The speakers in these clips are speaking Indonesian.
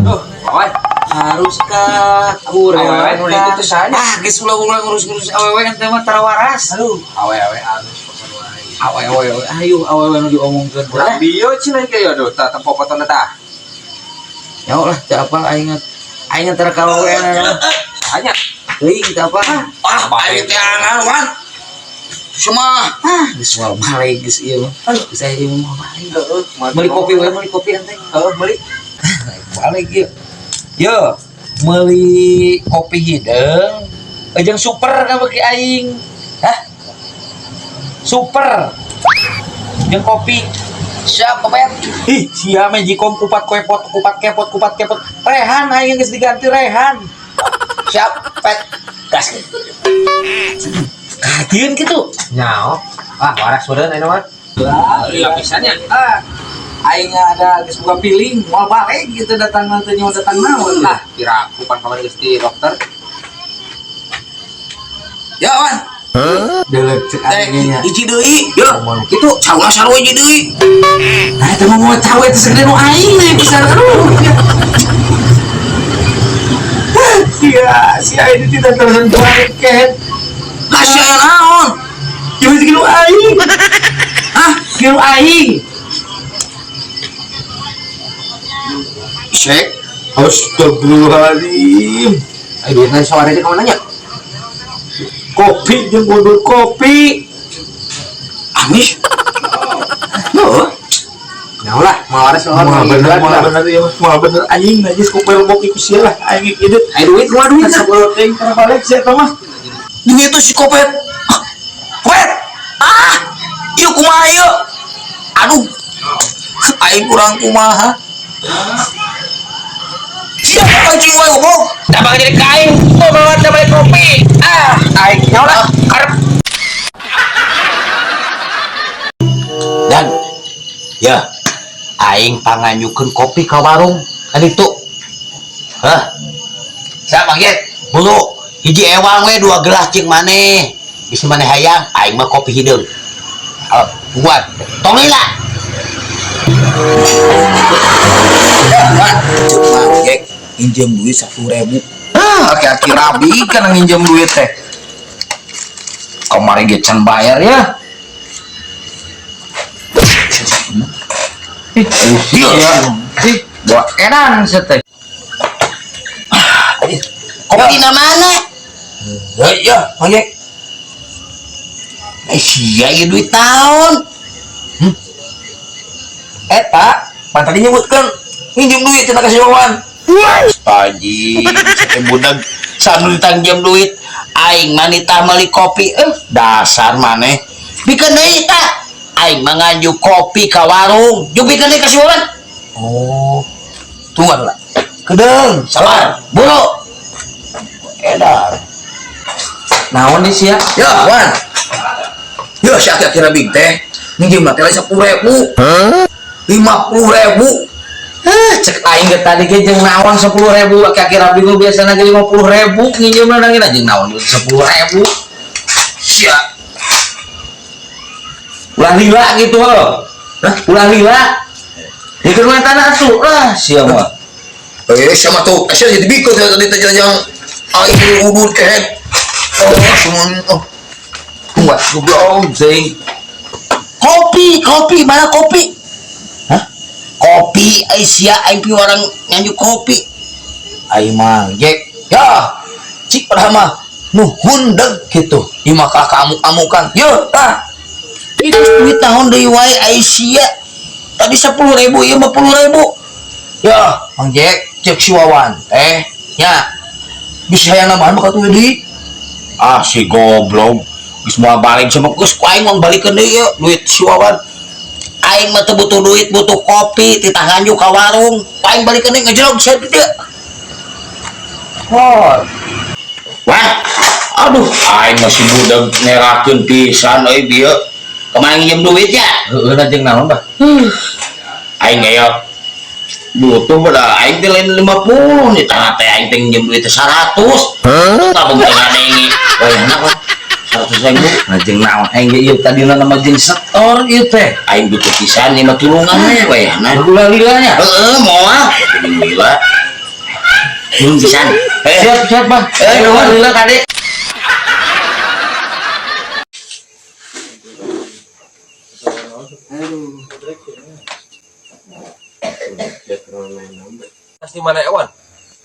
Aduh, lawan. Haruskah kurang itu tuh saja. geus ulah ngurus-ngurus awewe ente mah tara waras. Aduh, awe-awe Ayo awewe nu diomongkeun Ulah bieu cenah ge aduh tah tempo potona tah. Ya lah teu apa aing tara kawewean Anya. teuing teu apa. Aing teh angan wan. Semua. Geus moal balik geus ieu mah. Geus aya ieu mah balik. Beli kopi ente. Beli. Balik ieu. Yo, meuli kopi hideung. Jeung super ka beuki aing. Hah? Super. Jeung kopi. Siap kepet. Ih, sia Magicom kupat kepot. Rehan aing geus diganti Rehan. Siap pet. Gas. Kajian gitu. Nyaho. Waras beureun aya mah. Lapisannya. Aing ada geus boga piling moal balik gitu datang nanti nyawa datang naon lah. Kira bukan kamari geus di dokter. Ya wan. Deuleuh cek aing nya. Hiji deui. Yo. Kitu sauna sarua hiji deui. Nah eta mah moal cawe teh segede nu aing nih pisan aduh. Sia ini tidak tersentuh ket. Kasih naon? Ya mesti kieu aing. Hah? Kieu aing. Cek. Astagfirullahaladzim. Ayo duitna saware teh ka nya? Kopi jeung kudu kopi. Amis. Yo. Nyaho lah, mawaras Bener ya, mah bener anjing najis ku pelbok iku sia lah aing kieu. Ayo duit kumaha duit? Sabeureut teh terbalik sia eta mah. Duit itu si Kopet. Kopet. Ieu kumaha ieu? Aduh. Aing kurang kumaha. Siapa anjing wae goblok? Tambah jadi kain, mau bawa balik kopi. Aing nyaho lah, karep. Dan ya aing panganyukeun kopi ka warung ka ditu. Hah? Siapa panggil? Bulu hiji ewang we 2 gelas cing maneh. Bisa maneh hayang, aing mah kopi hideung. Buat tong lila. Cuma gek pinjam duit 10.000. Aki-aki rabi kan nginjem duit teh. Kemarin ge can bayar ya. Iya. Buat edan seteh. Kopi na mana? Ya, panggil. Sia ieu duit taon. Eta, pan tadi nyebutkeun minjem duit cenah ka si Wawan. Anjing, saya budak sanu ditangjam duit. Aing manitah meuli kopi, dasar maneh. Bikeun deui tah. Aing mah ngaju kopi ka warung. Juk bikeun deui ka si Wawan. Oh, tunggu lah. Kedeung, sabar, buru. Edan. Naon nih sia? Ya, Wan. Ya, si akhir-akhir bing teh minjem teh 10.000. 50.000. Cek aing ge tadi ge jeung naon 10.000 aki-aki rabi mah biasana ge 50.000 nginjeumna nangina jeung naon 10.000. Sia. Ulah lila gitu heuh. Ulah lila. Dikeun mah tanah atuh lah sia mah. Sama tuh, asal jadi biko tadi teh yang aing ubud kehet. Semua. Buat goblok zing. Kopi, mana kopi? Hah? Kopi, Aisyah, aing pi orang nganjuk kopi. Aing mah gek Ya, cik padahal mah nuhun deg gitu. Ieu mah kamu amukan. Yo, itu duit tahun deui wae Aisyah. Tadi 10.000, ieu 50.000. Ya, Mang Jek, cek si Wawan teh nya. Bisa hayang nambahan bakal tuh deui. Si goblok. Geus moal balik sama geus ku aing mah balikeun deui yeuh duit si Wawan. Aing mah teu butuh duit, butuh kopi, titah nganjuk ka warung. Aing balikeun deui ngejrog saya teu. Wah, aduh, aing masih budak nerakeun pisan euy bieu. Kemana nginjem duit ya? heueuh jeung naon bah. Aing aya butuh pada aing teh lain 50 nih tanah teh aing teh nginjem duit 100. Tak begitu ngadenge. Oh, enak lah. 100.000 Jeung naon aing ge ieu tadina nama jeung setor ieu teh. aing butuh pisan nih mah tulungan we nah Ulah lilanya. moal jeung lila Ayo pisan. Siap, Bang. Alhamdulillah kade. Pasti mana ewan?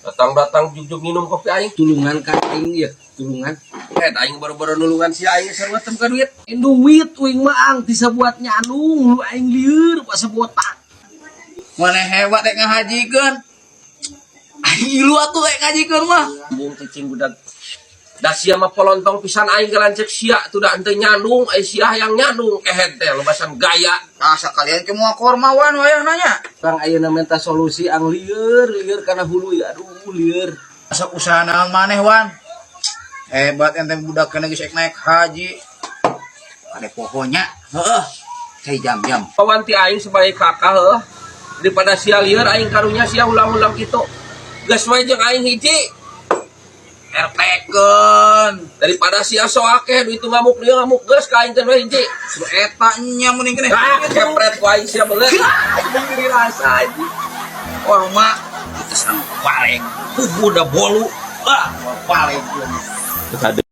Datang jugjug minum kopi aing. Tulungan kan aing ya, tulungan. Aing baru-baru nulungan si aing sarua tem ka duit. Duit uing maang bisa buat nyanung lu aing lieur pas botak. Mana hebat rek ngahajikeun. Aing lu atuh rek ngajikeun mah. Jeung cicing budak. Da sia mah polontong pisan aing galancek sia tuh da henteu nyanung, ai sia yang nyanung kehet teh lobasan gaya. Ah sakalian ke moal kormawan wayah nanya. Kang ayeuna minta solusi ang lieur kana hulu ya. Aduh lieur. Asap usaha naon maneh wan. Hebat ente budak kena geus naik haji. Ade pokoknya, heeh. Cai jam-jam. Pawanti aing sebagai kakak heuh. Daripada sia lieur aing karunya sia ulang-ulang kitu. Geus wae jeung aing hiji. RT-keun. Daripada sia so akeh duit ngamuk dia ngamuk geus ka aing teh we hiji. Eta nya mending kene. Ah, kepret ku aing sia beuleuh. Dirasa aja. Korma itu sang paling. Udah bolu. Ah, paling.